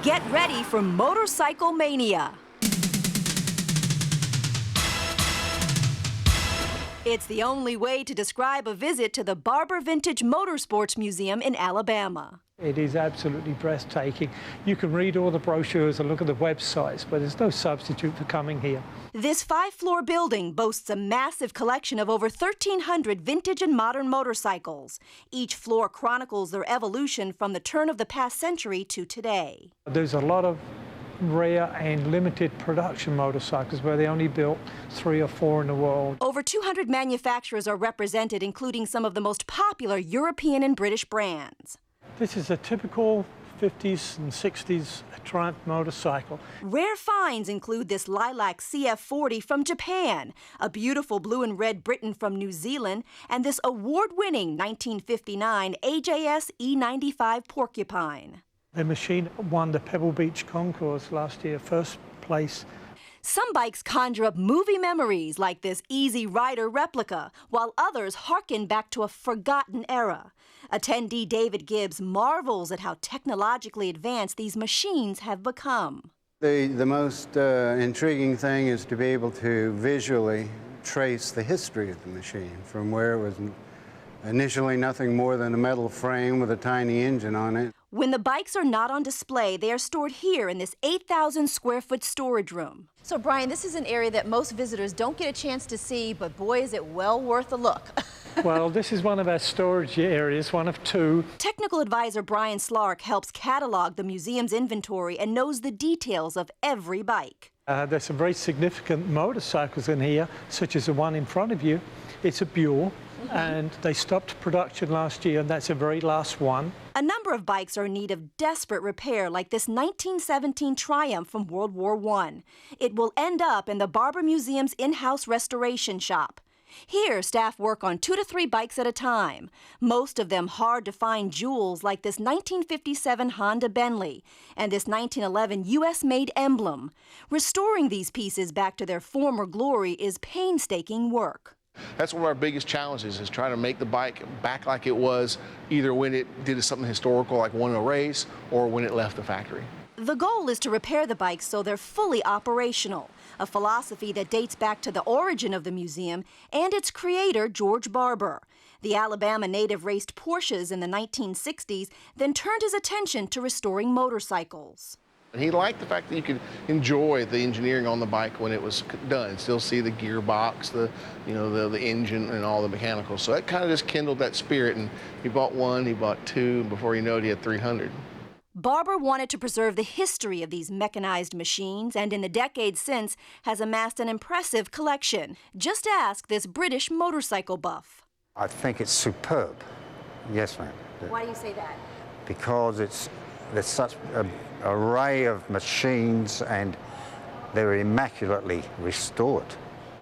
Get ready for Motorcycle Mania. It's the only way to describe a visit to the Barber Vintage Motorsports Museum in Alabama. It is absolutely breathtaking. You can read all the brochures and look at the websites, but there's no substitute for coming here. This 5-floor building boasts a massive collection of over 1,300 vintage and modern motorcycles. Each floor chronicles their evolution from the turn of the past century to today. There's a lot of rare and limited production motorcycles where they only built 3 or 4 in the world. Over 200 manufacturers are represented, including some of the most popular European and British brands. This is a typical 50s and 60s Triumph motorcycle. Rare finds include this lilac CF40 from Japan, a beautiful blue and red Briton from New Zealand, and this award-winning 1959 AJS E95 Porcupine. The machine won the Pebble Beach Concours last year, first place. Some bikes conjure up movie memories like this Easy Rider replica, while others harken back to a forgotten era. Attendee David Gibbs marvels at how technologically advanced these machines have become. The most intriguing thing is to be able to visually trace the history of the machine from where it was initially nothing more than a metal frame with a tiny engine on it. When the bikes are not on display, they are stored here in this 8,000 square foot storage room. So Brian, this is an area that most visitors don't get a chance to see, but boy, is it well worth a look. Well, this is one of our storage areas, one of 2. Technical advisor Brian Slark helps catalog the museum's inventory and knows the details of every bike. There's some very significant motorcycles in here, such as the one in front of you. It's a Buell, and they stopped production last year, and that's the very last one. A number of bikes are in need of desperate repair, like this 1917 Triumph from World War I. It will end up in the Barber Museum's in-house restoration shop. Here, staff work on 2 to 3 bikes at a time, most of them hard-to-find jewels like this 1957 Honda Bentley and this 1911 U.S.-made emblem. Restoring these pieces back to their former glory is painstaking work. That's one of our biggest challenges, is trying to make the bike back like it was, either when it did something historical like won a race or when it left the factory. The goal is to repair the bikes so they're fully operational, a philosophy that dates back to the origin of the museum and its creator, George Barber. The Alabama native raced Porsches in the 1960s, then turned his attention to restoring motorcycles. He liked the fact that you could enjoy the engineering on the bike when it was done, still see the gearbox, the engine and all the mechanicals. So that kind of just kindled that spirit, and he bought 1, he bought 2, and before you know it, he had 300. Barber wanted to preserve the history of these mechanized machines, and in the decades since has amassed an impressive collection. Just ask this British motorcycle buff. I think it's superb. Yes, ma'am. Why do you say that? Because there's such an array of machines and they're immaculately restored.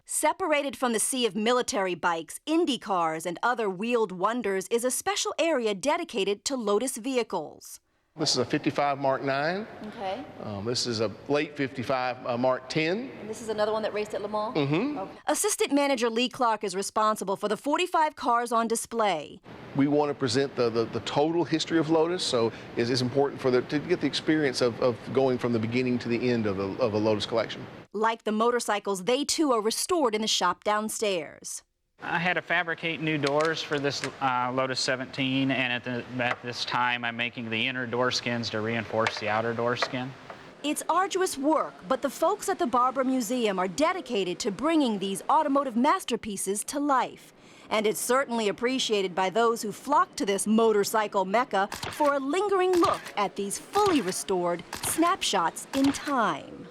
Separated from the sea of military bikes, Indy cars, and other wheeled wonders is a special area dedicated to Lotus vehicles. This is a 55 Mark 9. Okay. This is a late 55 Mark 10. And this is another one that raced at Le Mans? Mm-hmm. Okay. Assistant manager Lee Clark is responsible for the 45 cars on display. We want to present the total history of Lotus, so it's important for to get the experience of going from the beginning to the end of a Lotus collection. Like the motorcycles, they too are restored in the shop downstairs. I had to fabricate new doors for this Lotus 17, and at this time I'm making the inner door skins to reinforce the outer door skin. It's arduous work, but the folks at the Barber Museum are dedicated to bringing these automotive masterpieces to life. And it's certainly appreciated by those who flock to this motorcycle mecca for a lingering look at these fully restored snapshots in time.